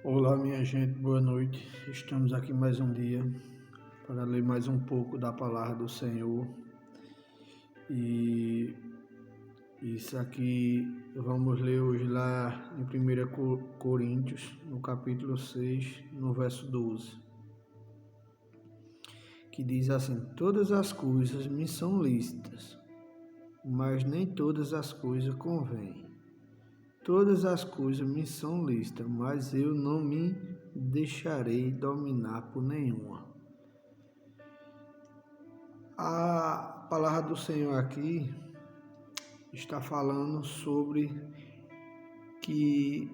Olá, minha gente, boa noite. Estamos aqui mais um dia para ler mais um pouco da palavra do Senhor. E isso aqui vamos ler hoje lá em 1 Coríntios, no capítulo 6, no verso 12, que diz assim: Todas as coisas me são lícitas, mas nem todas as coisas convêm. Todas as coisas me são lícitas, mas eu não me deixarei dominar por nenhuma. A palavra do Senhor aqui está falando sobre que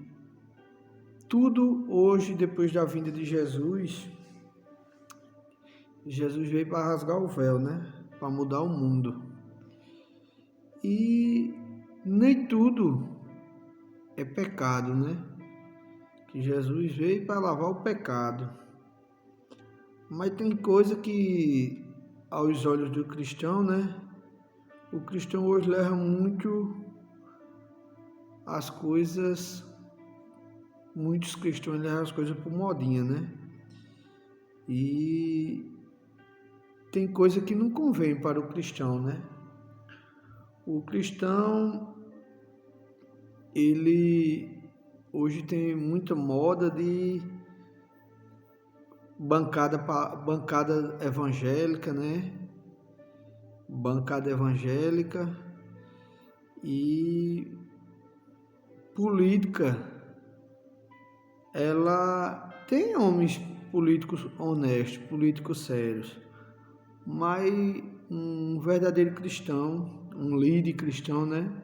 tudo hoje, depois da vinda de Jesus, Jesus veio para rasgar o véu, né? Para mudar o mundo. E nem tudo é pecado, né? Que Jesus veio para lavar o pecado. Mas tem coisa que, aos olhos do cristão, né? O cristão hoje leva muito as coisas, muitos cristãos levam as coisas por modinha, né? E tem coisa que não convém para o cristão, né? O cristão, ele hoje tem muita moda de bancada evangélica, né? Bancada evangélica e política. Ela tem homens políticos honestos, políticos sérios, mas um verdadeiro cristão, um líder cristão, né?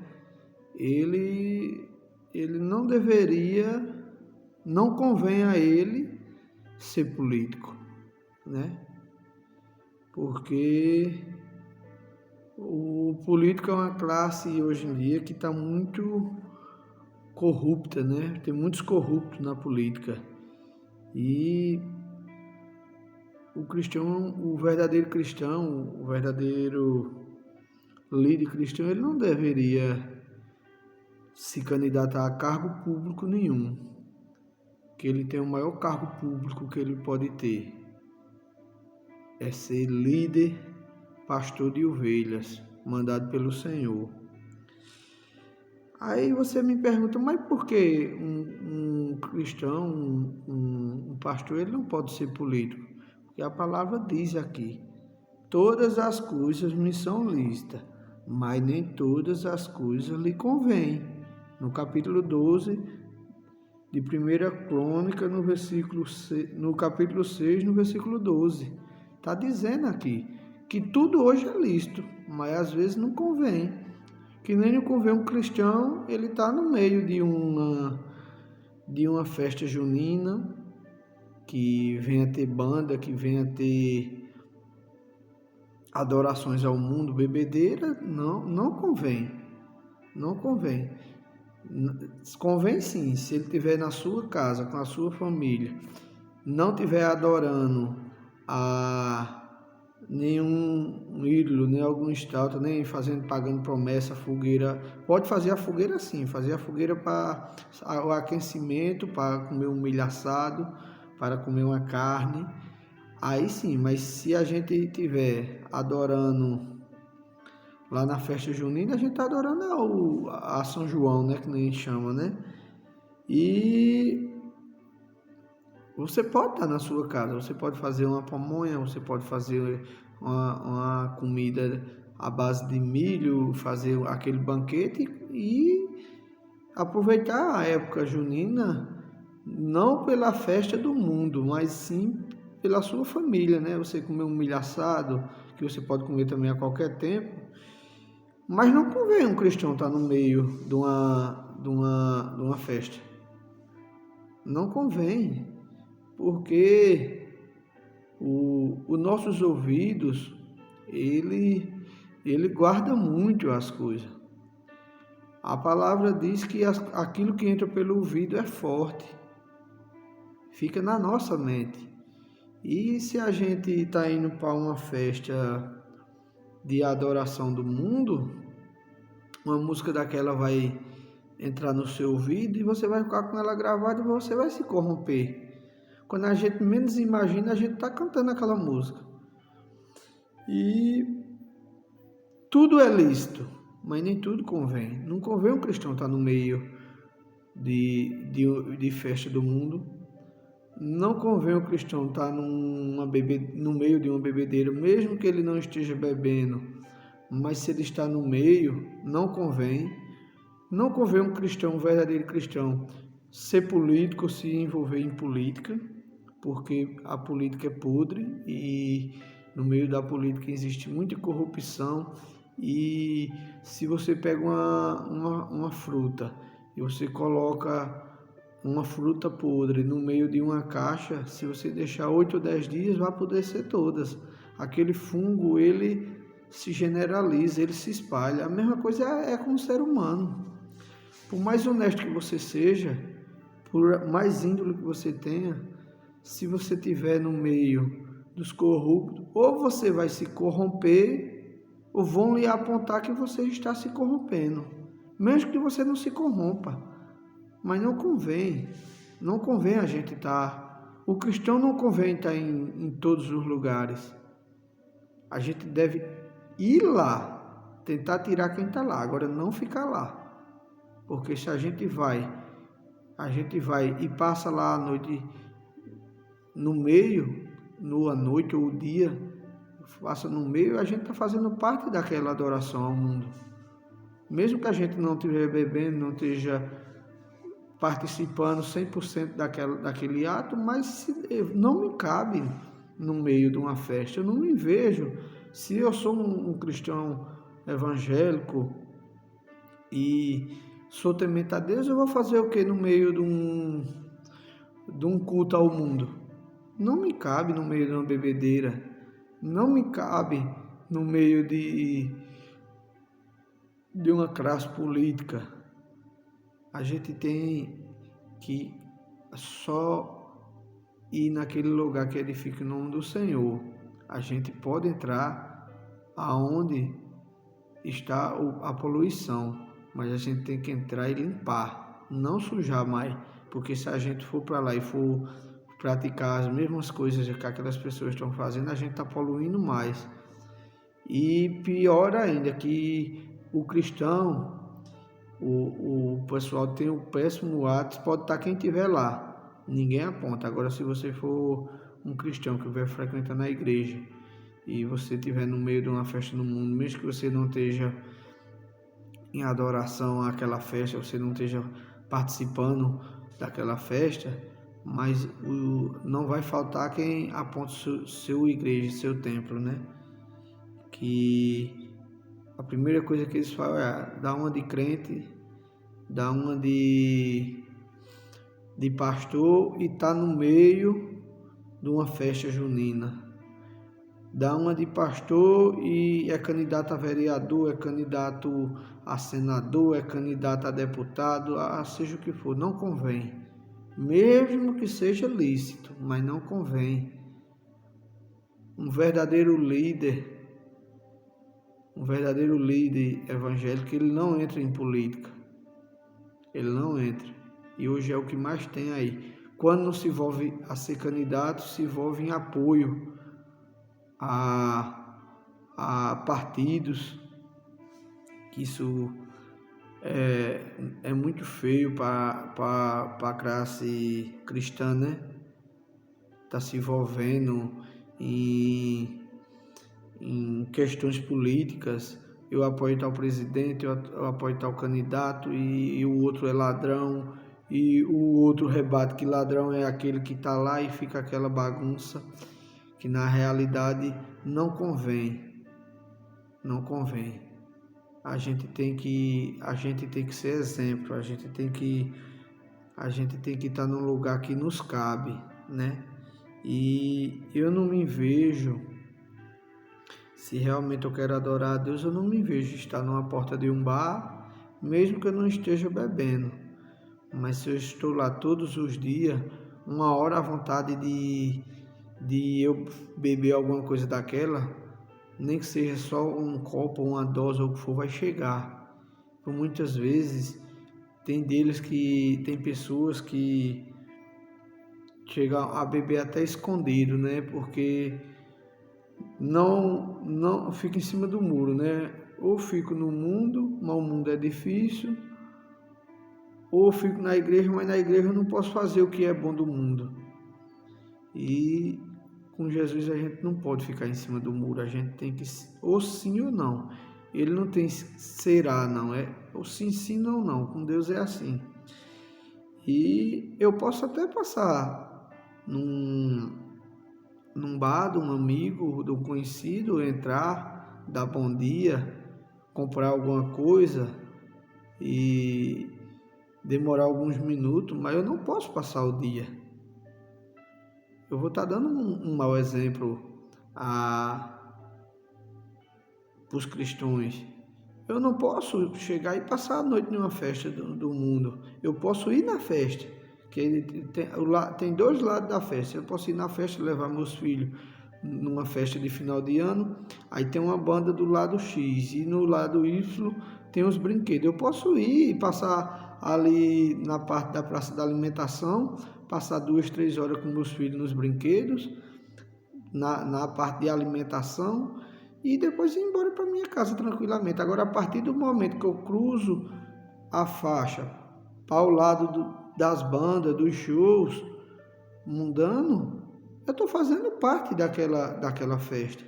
Ele não deveria, não convém a ele ser político, né? Porque o político é uma classe hoje em dia que está muito corrupta, né? Tem muitos corruptos na política. E o cristão, o verdadeiro cristão, o verdadeiro líder cristão, ele não deveria se candidatar a cargo público nenhum, que ele tem o maior cargo público que ele pode ter, é ser líder, pastor de ovelhas, mandado pelo Senhor. Aí você me pergunta, mas por que um cristão, um pastor, ele não pode ser político? Porque a palavra diz aqui, todas as coisas me são lícitas, mas nem todas as coisas lhe convêm. No capítulo 12 de 1 Crônica, no capítulo 6, no versículo 12. Está dizendo aqui que tudo hoje é lícito, mas às vezes não convém. Que nem não convém um cristão, ele está no meio de uma festa junina, que venha ter banda, que venha ter adorações ao mundo, bebedeira, não convém. Não convém. Convém sim, se ele estiver na sua casa, com a sua família, não estiver adorando a nenhum ídolo, nem algum estátua, nem pagando promessa, fogueira. Pode fazer a fogueira sim, fazer a fogueira para o aquecimento, para comer um milho assado, para comer uma carne. Aí sim, mas se a gente estiver adorando lá na festa junina, a gente está adorando a São João, né? Que nem chama, né? E você pode estar na sua casa, você pode fazer uma pamonha, você pode fazer uma comida à base de milho, fazer aquele banquete e aproveitar a época junina, não pela festa do mundo, mas sim pela sua família, né? Você comer um milho assado, que você pode comer também a qualquer tempo, mas não convém um cristão estar no meio de uma festa. Não convém, porque os nossos ouvidos, ele guarda muito as coisas. A palavra diz que aquilo que entra pelo ouvido é forte, fica na nossa mente. E se a gente está indo para uma festa de adoração do mundo, uma música daquela vai entrar no seu ouvido e você vai ficar com ela gravada e você vai se corromper. Quando a gente menos imagina, a gente está cantando aquela música. E tudo é lícito, mas nem tudo convém. Não convém um cristão estar no meio de festa do mundo. Não convém o cristão estar no meio de uma bebedeira, mesmo que ele não esteja bebendo. Mas se ele está no meio, não convém. Não convém um cristão, um verdadeiro cristão, ser político, se envolver em política, porque a política é podre e no meio da política existe muita corrupção. E se você pega uma fruta e você coloca uma fruta podre no meio de uma caixa, se você deixar 8 ou 10 dias, vai apodrecer todas. Aquele fungo, ele se generaliza, ele se espalha. A mesma coisa é com o ser humano. Por mais honesto que você seja, por mais índole que você tenha, se você estiver no meio dos corruptos, ou você vai se corromper, ou vão lhe apontar que você está se corrompendo, mesmo que você não se corrompa. Mas não convém a gente estar... O cristão não convém estar em todos os lugares. A gente deve ir lá, tentar tirar quem está lá, agora não ficar lá. Porque se a gente vai e passa lá a noite, no meio, a noite ou o dia, passa no meio, a gente está fazendo parte daquela adoração ao mundo. Mesmo que a gente não esteja bebendo, não esteja participando 100% daquele ato, mas não me cabe no meio de uma festa. Eu não me vejo. Se eu sou um cristão evangélico e sou temente a Deus, eu vou fazer o que no meio de um culto ao mundo? Não me cabe no meio de uma bebedeira, não me cabe no meio de uma classe política. A gente tem que só ir naquele lugar que edifica o nome do Senhor. A gente pode entrar aonde está a poluição, mas a gente tem que entrar e limpar, não sujar mais, porque se a gente for para lá e for praticar as mesmas coisas que aquelas pessoas estão fazendo, a gente está poluindo mais. E pior ainda, que o cristão, o pessoal tem o péssimo hábito, pode estar quem estiver lá, ninguém aponta. Agora, se você for um cristão que vai frequentando a igreja e você estiver no meio de uma festa no mundo, mesmo que você não esteja em adoração àquela festa, você não esteja participando daquela festa, mas não vai faltar quem aponte seu igreja, seu templo, né? Que a primeira coisa que eles falam é dar uma de crente, dar uma de pastor e tá no meio de uma festa junina. Dá uma de pastor e é candidato a vereador, é candidato a senador, é candidato a deputado, seja o que for, não convém. Mesmo que seja lícito, mas não convém. Um verdadeiro líder evangélico, ele não entra em política. Ele não entra. E hoje é o que mais tem aí. Quando não se envolve a ser candidato, se envolve em apoio a partidos, que isso é muito feio para a classe cristã, né? Tá se envolvendo em questões políticas. Eu apoio tal presidente, eu apoio tal candidato e o outro é ladrão, e o outro rebate que ladrão é aquele que está lá, e fica aquela bagunça que na realidade não convém. A gente tem que ser exemplo, a gente tem que estar num lugar que nos cabe, né? E eu não me vejo, se realmente eu quero adorar a Deus, eu não me vejo estar numa porta de um bar, mesmo que eu não esteja bebendo. Mas se eu estou lá todos os dias, uma hora à vontade de eu beber alguma coisa daquela, nem que seja só um copo, uma dose ou o que for, vai chegar. Por muitas vezes Tem pessoas que chegam a beber até escondido, né? Porque não fica em cima do muro, né? Ou fico no mundo, mas o mundo é difícil, ou fico na igreja, mas na igreja eu não posso fazer o que é bom do mundo. E com Jesus a gente não pode ficar em cima do muro, a gente tem que ou sim ou não. Ele não tem será, não, é ou sim, não, não. Com Deus é assim. E eu posso até passar num bar de um amigo, de um conhecido, entrar, dar bom dia, comprar alguma coisa e demorar alguns minutos, mas eu não posso passar o dia. Eu vou estar dando um mau exemplo para os cristãos. Eu não posso chegar e passar a noite numa festa do mundo. Eu posso ir na festa, que tem dois lados da festa. Eu posso ir na festa e levar meus filhos numa festa de final de ano. Aí tem uma banda do lado X e no lado Y tem os brinquedos. Eu posso ir e passar ali na parte da praça da alimentação, passar 2, 3 horas com meus filhos nos brinquedos, na parte de alimentação, e depois ir embora para minha casa tranquilamente. Agora, a partir do momento que eu cruzo a faixa para o lado das bandas, dos shows mundano, eu estou fazendo parte daquela festa.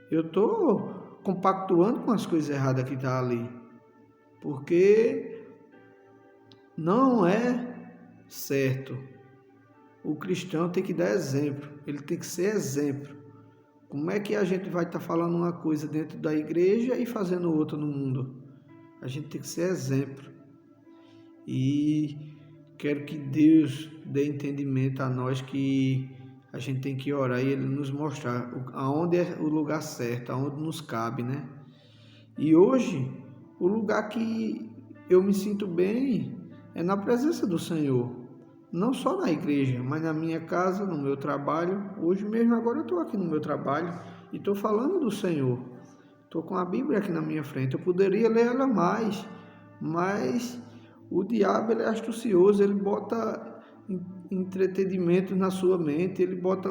Eu estou compactuando com as coisas erradas que estão ali. Porque não é certo. O cristão tem que dar exemplo. Ele tem que ser exemplo. Como é que a gente vai estar falando uma coisa dentro da igreja e fazendo outra no mundo? A gente tem que ser exemplo. E quero que Deus dê entendimento a nós que a gente tem que orar e Ele nos mostrar aonde é o lugar certo, aonde nos cabe, né? E hoje, o lugar que eu me sinto bem é na presença do Senhor. Não só na igreja, mas na minha casa, no meu trabalho. Hoje mesmo, agora eu estou aqui no meu trabalho e estou falando do Senhor. Estou com a Bíblia aqui na minha frente. Eu poderia ler ela mais, mas o diabo ele é astucioso, ele bota entretenimento na sua mente, ele bota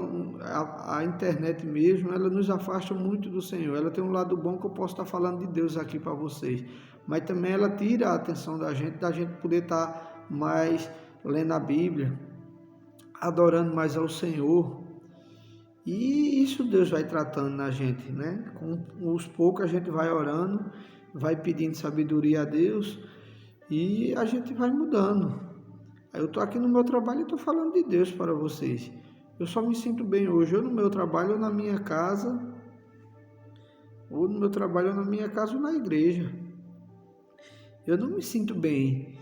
a internet mesmo, ela nos afasta muito do Senhor. Ela tem um lado bom que eu posso estar falando de Deus aqui para vocês, mas também ela tira a atenção da gente poder estar mais lendo a Bíblia, adorando mais ao Senhor. E isso Deus vai tratando na gente, né? Com os poucos a gente vai orando, vai pedindo sabedoria a Deus e a gente vai mudando. Eu estou aqui no meu trabalho e estou falando de Deus para vocês. Eu só me sinto bem hoje, ou no meu trabalho, ou na minha casa, ou no meu trabalho, ou na minha casa, ou na igreja. Eu não me sinto bem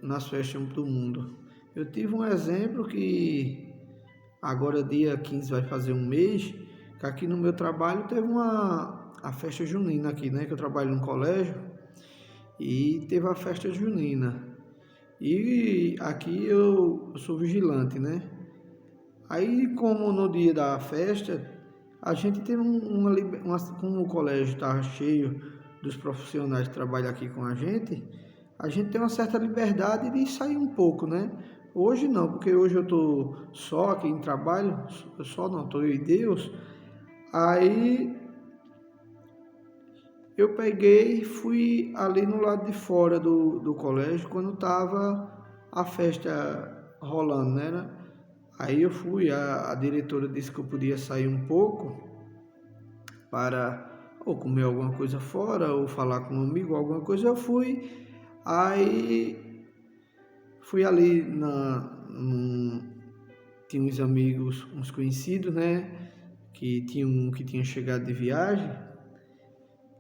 nas festas do mundo. Eu tive um exemplo que agora dia 15 vai fazer um mês, que aqui no meu trabalho teve a festa junina aqui, né? Que eu trabalho no colégio e teve a festa junina. E aqui eu sou vigilante, né? Aí, como no dia da festa, a gente tem como o colégio está cheio dos profissionais que trabalham aqui com a gente tem uma certa liberdade de sair um pouco, né? Hoje não, porque hoje eu estou só aqui em trabalho, estou eu e Deus. Aí eu peguei e fui ali no lado de fora do colégio quando estava a festa rolando, né? Aí eu fui, a diretora disse que eu podia sair um pouco para ou comer alguma coisa fora, ou falar com um amigo, alguma coisa. Eu fui, aí fui ali tinha uns amigos, uns conhecidos, né? Que tinha chegado de viagem,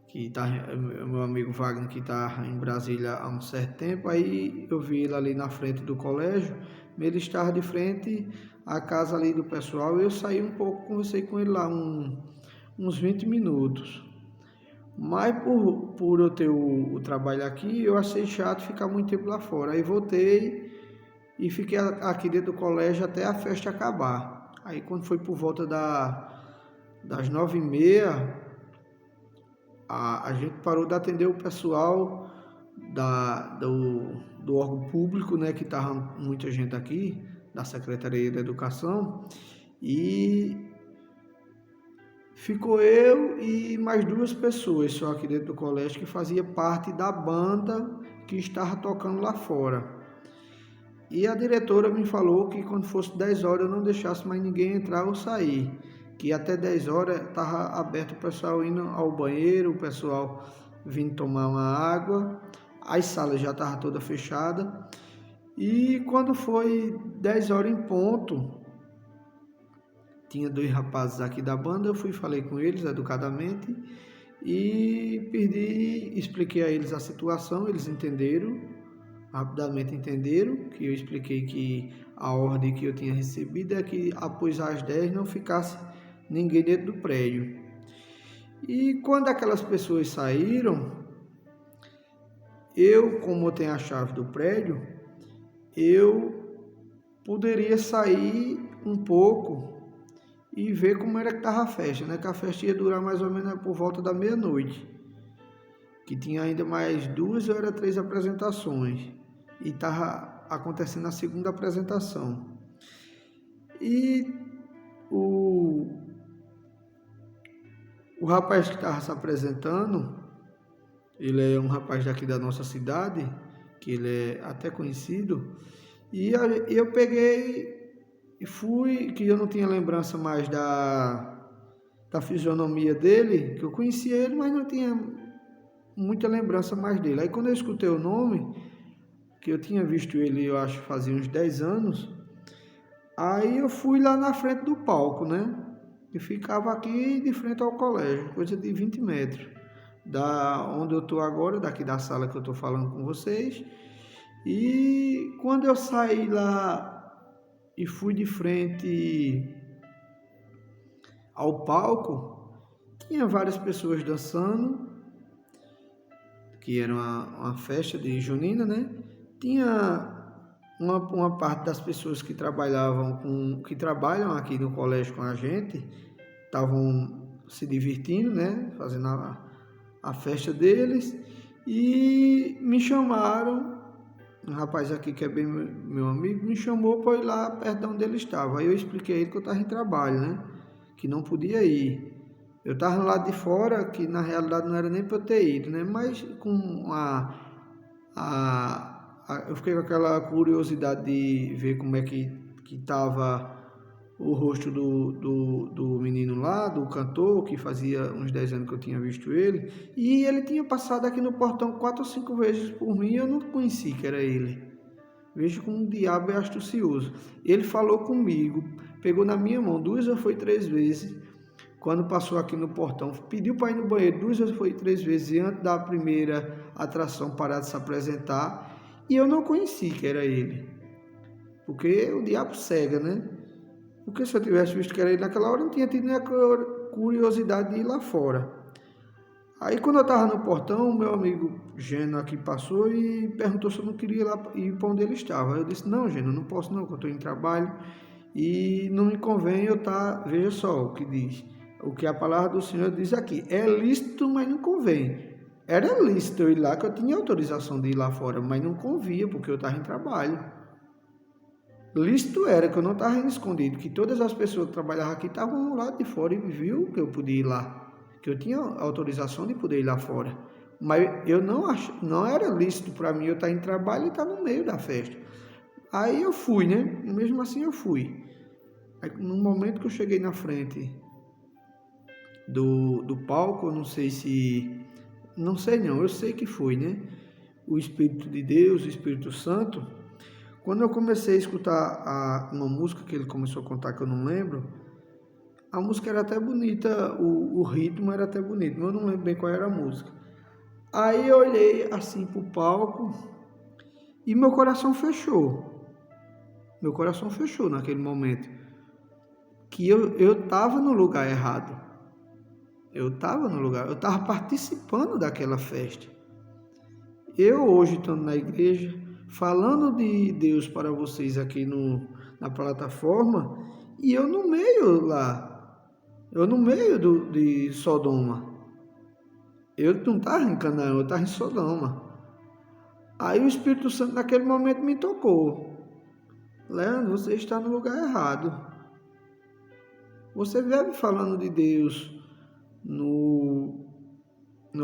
que tá, meu amigo Wagner, que está em Brasília há um certo tempo. Aí eu vi ele ali na frente do colégio, ele estava de frente à casa ali do pessoal, e eu saí um pouco, conversei com ele lá uns 20 minutos. Mas por eu ter o trabalho aqui, eu achei chato ficar muito tempo lá fora. Aí voltei e fiquei aqui dentro do colégio até a festa acabar. Aí quando foi por volta das 9h30, a gente parou de atender o pessoal do órgão público, né, que estava muita gente aqui, da Secretaria da Educação, e ficou eu e mais 2 pessoas só aqui dentro do colégio que fazia parte da banda que estava tocando lá fora. E a diretora me falou que quando fosse 10 horas eu não deixasse mais ninguém entrar ou sair, que até 10 horas estava aberto o pessoal indo ao banheiro, o pessoal vindo tomar uma água, as salas já estavam todas fechadas. E quando foi 10 horas em ponto, tinha 2 rapazes aqui da banda, eu fui falei com eles educadamente e expliquei a eles a situação, eles rapidamente entenderam, que eu expliquei que a ordem que eu tinha recebido é que após as 10 não ficasse ninguém dentro do prédio. E quando aquelas pessoas saíram, eu, como eu tenho a chave do prédio, eu poderia sair um pouco e ver como era que estava a festa, né? Que a festa ia durar mais ou menos por volta da meia-noite, que tinha ainda mais 2 ou 3 apresentações, e estava acontecendo a segunda apresentação. E o rapaz que estava se apresentando, ele é um rapaz daqui da nossa cidade, que ele é até conhecido, e eu peguei e fui, que eu não tinha lembrança mais da fisionomia dele, que eu conhecia ele, mas não tinha muita lembrança mais dele. Aí quando eu escutei o nome, que eu tinha visto ele, eu acho, fazia uns 10 anos, aí eu fui lá na frente do palco, né? E ficava aqui de frente ao colégio, coisa de 20 metros. Da onde eu estou agora, daqui da sala que eu estou falando com vocês. E quando eu saí lá e fui de frente ao palco, tinha várias pessoas dançando, que era uma festa de junina, né? Tinha uma parte das pessoas que que trabalham aqui no colégio com a gente, estavam se divertindo, né? Fazendo a festa deles, e me chamaram. Um rapaz aqui que é bem meu amigo me chamou para ir lá perto de onde ele estava. Aí eu expliquei a ele que eu estava em trabalho, né? Que não podia ir. Eu estava no lado de fora, que na realidade não era nem para eu ter ido, né? Mas com eu fiquei com aquela curiosidade de ver como é que estava o rosto do menino lá, do cantor, que fazia uns 10 anos que eu tinha visto ele, e ele tinha passado aqui no portão 4 ou 5 vezes por mim e eu não conheci que era ele. Veja como o diabo é astucioso. Ele falou comigo, pegou na minha mão 2 ou foi 3 vezes, quando passou aqui no portão, pediu para ir no banheiro 2 ou foi 3 vezes, e antes da primeira atração parar de se apresentar, e eu não conheci que era ele. Porque o diabo cega, né? Porque se eu tivesse visto que era ele naquela hora, eu não tinha tido nem a curiosidade de ir lá fora. Aí quando eu estava no portão, o meu amigo Geno aqui passou e perguntou se eu não queria ir lá ir para onde ele estava. Eu disse, não, Geno, não posso não, porque eu estou em trabalho e não me convém eu estar... Veja só o que diz, o que a palavra do Senhor diz aqui. É lícito, mas não convém. Era lícito eu ir lá, que eu tinha autorização de ir lá fora, mas não convia, porque eu estava em trabalho. Lícito era que eu não estava indo escondido, que todas as pessoas que trabalhavam aqui estavam lá de fora e viu que eu podia ir lá, que eu tinha autorização de poder ir lá fora. Mas eu não era lícito para mim eu estar em trabalho e estar no meio da festa. Aí eu fui, né? E mesmo assim eu fui. Aí, no momento que eu cheguei na frente do palco, eu não sei se... Não sei não, eu sei que foi, né? O Espírito de Deus, o Espírito Santo... Quando eu comecei a escutar uma música que ele começou a contar, que eu não lembro, a música era até bonita, o ritmo era até bonito, mas eu não lembro bem qual era a música. Aí eu olhei assim para o palco e meu coração fechou. Meu coração fechou naquele momento. Que eu estava no lugar errado. Eu estava participando daquela festa. Eu hoje estando na igreja, falando de Deus para vocês aqui na plataforma, e eu no meio lá, eu no meio de Sodoma. Eu não estava em Canaã, eu estava em Sodoma. Aí o Espírito Santo naquele momento me tocou. Leandro, você está no lugar errado. Você vive falando de Deus no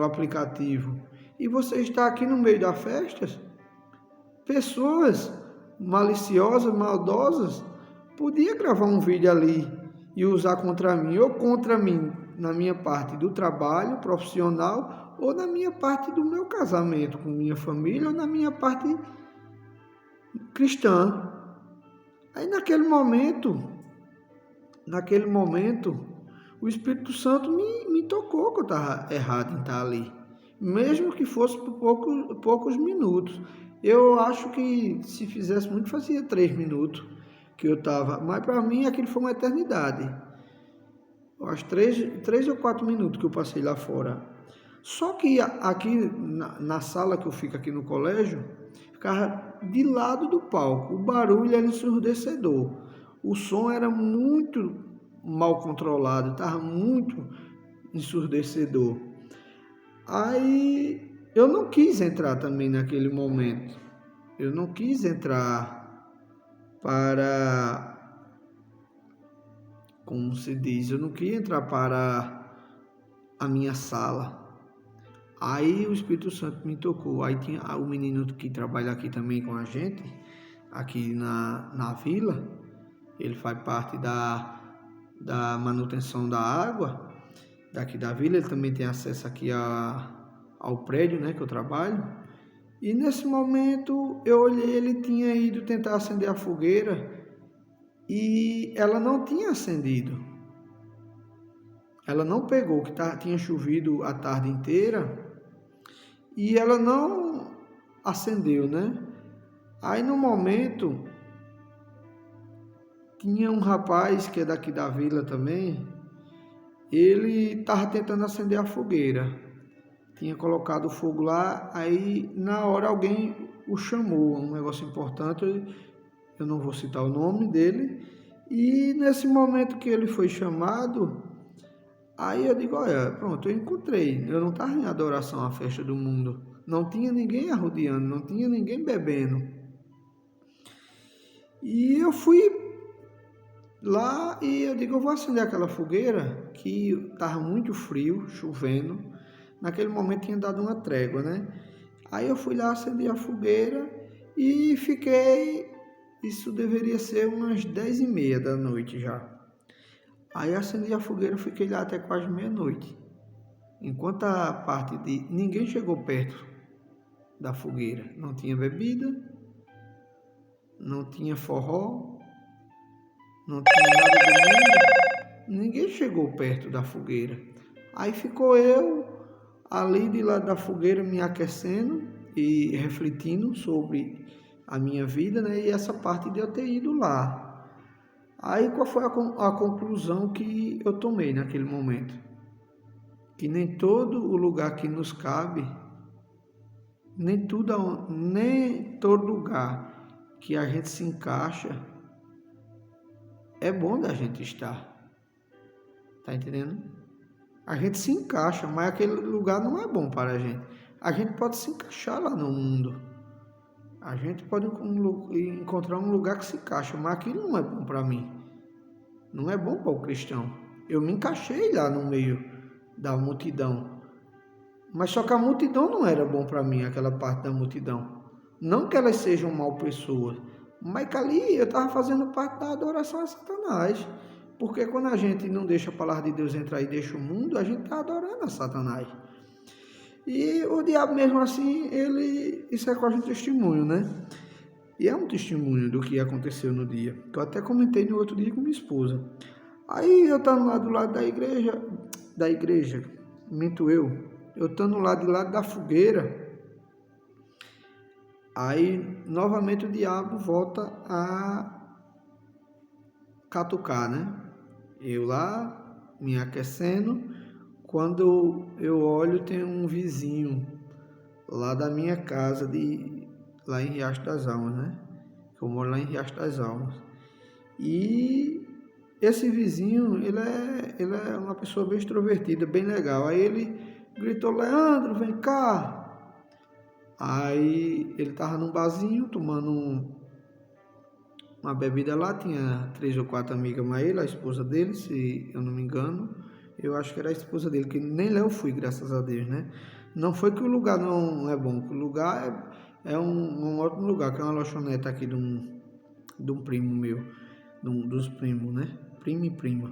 aplicativo e você está aqui no meio da festa. Pessoas maliciosas, maldosas, podia gravar um vídeo ali e usar contra mim ou contra mim na minha parte do trabalho profissional ou na minha parte do meu casamento com minha família ou na minha parte cristã. Aí naquele momento, o Espírito Santo me tocou que eu estava errado em estar ali, mesmo que fosse por poucos minutos. Eu acho que se fizesse muito, fazia 3 minutos que eu estava, mas para mim aquilo foi uma eternidade. Eu acho 3 ou 4 minutos que eu passei lá fora. Só que aqui na sala que eu fico aqui no colégio, ficava de lado do palco, o barulho era ensurdecedor, o som era muito mal controlado, estava muito ensurdecedor. Aí eu não quis entrar também naquele momento. Eu não quis entrar para, como se diz, eu não queria entrar para a minha sala. Aí o Espírito Santo me tocou. Aí tinha o menino que trabalha aqui também com a gente, aqui na vila. Ele faz parte da manutenção da água daqui da vila. Ele também tem acesso aqui ao prédio, né, que eu trabalho. E nesse momento eu olhei, ele tinha ido tentar acender a fogueira e ela não tinha acendido. Ela não pegou, que tinha chovido a tarde inteira e ela não acendeu, né? Aí no momento tinha um rapaz que é daqui da vila também, ele estava tentando acender a fogueira. Tinha colocado o fogo lá, aí na hora alguém o chamou, um negócio importante, eu não vou citar o nome dele, e nesse momento que ele foi chamado, aí eu digo, olha, pronto, eu encontrei, eu não estava em adoração à festa do mundo, não tinha ninguém arrodeando, não tinha ninguém bebendo, e eu fui lá e eu digo, eu vou acender aquela fogueira, que estava muito frio, chovendo. Naquele momento tinha dado uma trégua, né? Aí eu fui lá, acendi a fogueira e fiquei, isso deveria ser umas 10h30 da noite já. Aí acendi a fogueira, fiquei lá até quase meia-noite. Enquanto a parte de... ninguém chegou perto da fogueira. Não tinha bebida, não tinha forró, não tinha nada do mundo. Ninguém chegou perto da fogueira. Aí ficou eu ali de lado da fogueira me aquecendo e refletindo sobre a minha vida, né? E essa parte de eu ter ido lá. Aí qual foi a conclusão que eu tomei naquele momento? Que nem todo o lugar que nos cabe, nem todo lugar que a gente se encaixa é bom da gente estar. Tá entendendo? A gente se encaixa, mas aquele lugar não é bom para a gente. A gente pode se encaixar lá no mundo. A gente pode encontrar um lugar que se encaixa, mas aquilo não é bom para mim. Não é bom para o cristão. Eu me encaixei lá no meio da multidão. Mas só que a multidão não era bom para mim, aquela parte da multidão. Não que elas sejam mal pessoas, mas que ali eu estava fazendo parte da adoração a Satanás. Porque quando a gente não deixa a palavra de Deus entrar e deixa o mundo, a gente está adorando a Satanás. E o diabo mesmo assim, isso é quase um testemunho, né? E é um testemunho do que aconteceu no dia, que eu até comentei no outro dia com minha esposa. Aí eu estando lá do lado da igreja, minto eu estando lá de lado da fogueira, aí novamente o diabo volta a catucar, né? Eu lá, me aquecendo, quando eu olho tem um vizinho lá da minha casa, lá em Riacho das Almas, né? Eu moro lá em Riacho das Almas. E esse vizinho, ele é uma pessoa bem extrovertida, bem legal. Aí ele gritou, Leandro, vem cá. Aí ele estava num barzinho tomando uma bebida lá, tinha 3 ou 4 amigas mais ele, a esposa dele, se eu não me engano. Eu acho que era a esposa dele, que nem lá eu fui, graças a Deus, né? Não foi que o lugar não é bom, que o lugar é um ótimo lugar, que é uma lanchonete aqui de um primo meu, dos primos, né? Primo e prima.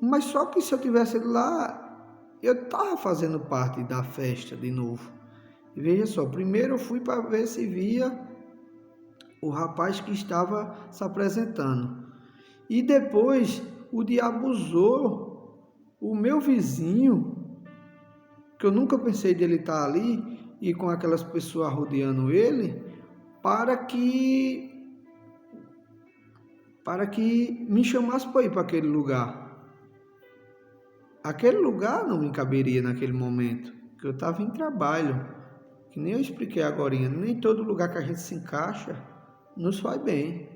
Mas só que se eu tivesse ido lá, eu tava fazendo parte da festa de novo. E veja só, primeiro eu fui para ver se via o rapaz que estava se apresentando. E depois o diabo usou o meu vizinho, que eu nunca pensei dele estar ali, e com aquelas pessoas rodeando ele, para que me chamasse para ir para aquele lugar. Aquele lugar não me caberia naquele momento, que eu estava em trabalho, que nem eu expliquei agora, nem todo lugar que a gente se encaixa nos faz bem.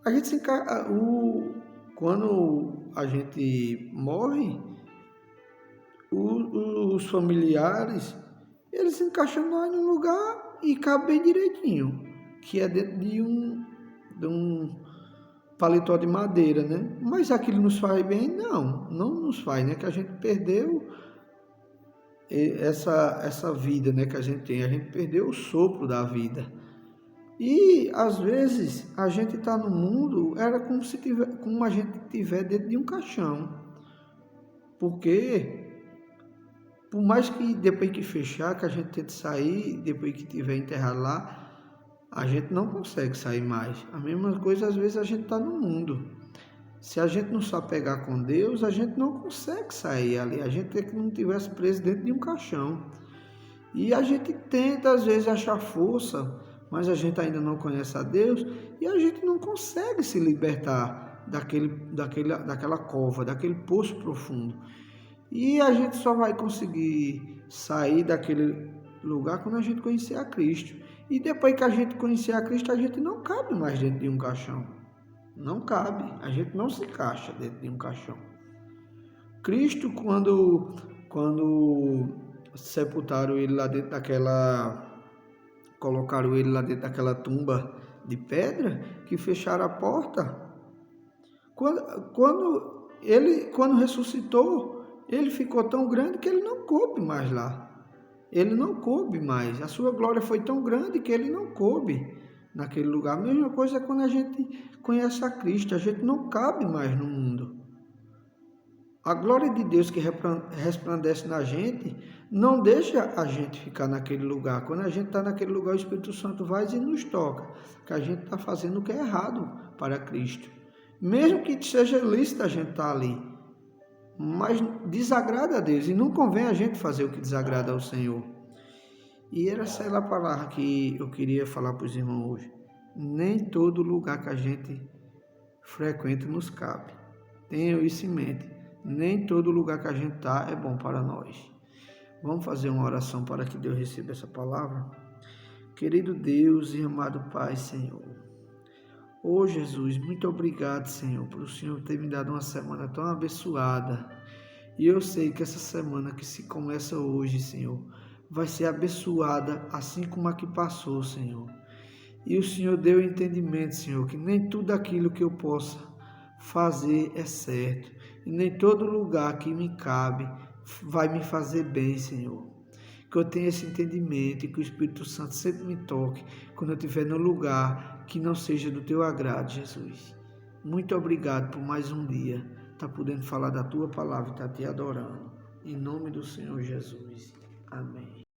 A gente se encaixa, quando a gente morre, os familiares, eles se encaixam lá em um lugar e cabem bem direitinho, que é dentro de um paletó de madeira, né? Mas aquilo nos faz bem? Não nos faz, né? Que a gente perdeu essa vida, né? Que a gente perdeu o sopro da vida. E às vezes a gente está no mundo, era como a gente estiver dentro de um caixão, porque por mais que depois que fechar, que a gente tente sair, depois que tiver enterrado lá, a gente não consegue sair mais. A mesma coisa, às vezes, a gente está no mundo. Se a gente não se apegar com Deus, a gente não consegue sair ali. A gente é que não tivesse preso dentro de um caixão. E a gente tenta, às vezes, achar força, mas a gente ainda não conhece a Deus e a gente não consegue se libertar daquela cova, daquele poço profundo. E a gente só vai conseguir sair daquele lugar quando a gente conhecer a Cristo. E depois que a gente conhecer a Cristo, a gente não cabe mais dentro de um caixão. Não cabe. A gente não se encaixa dentro de um caixão. Cristo, quando sepultaram ele lá dentro colocaram ele lá dentro daquela tumba de pedra, que fecharam a porta, quando ressuscitou, ele ficou tão grande que ele não coube mais lá. Ele não coube mais. A sua glória foi tão grande que ele não coube naquele lugar. A mesma coisa é quando a gente conhece a Cristo. A gente não cabe mais no mundo. A glória de Deus que resplandece na gente não deixa a gente ficar naquele lugar. Quando a gente está naquele lugar, o Espírito Santo vai e nos toca, que a gente está fazendo o que é errado para Cristo. Mesmo que seja lícito a gente estar ali, mas desagrada a Deus e não convém a gente fazer o que desagrada ao Senhor. E era essa a palavra que eu queria falar para os irmãos hoje. Nem todo lugar que a gente frequenta nos cabe. Tenham isso em mente. Nem todo lugar que a gente está é bom para nós. Vamos fazer uma oração para que Deus receba essa palavra? Querido Deus e amado Pai, Senhor. Oh Jesus, muito obrigado, Senhor, por o Senhor ter me dado uma semana tão abençoada. E eu sei que essa semana que se começa hoje, Senhor, vai ser abençoada assim como a que passou, Senhor. E o Senhor deu entendimento, Senhor, que nem tudo aquilo que eu possa fazer é certo. E nem todo lugar que me cabe vai me fazer bem, Senhor. Que eu tenha esse entendimento e que o Espírito Santo sempre me toque quando eu estiver no lugar que não seja do teu agrado, Jesus. Muito obrigado por mais um dia estar podendo falar da tua palavra e estar te adorando. Em nome do Senhor Jesus. Amém.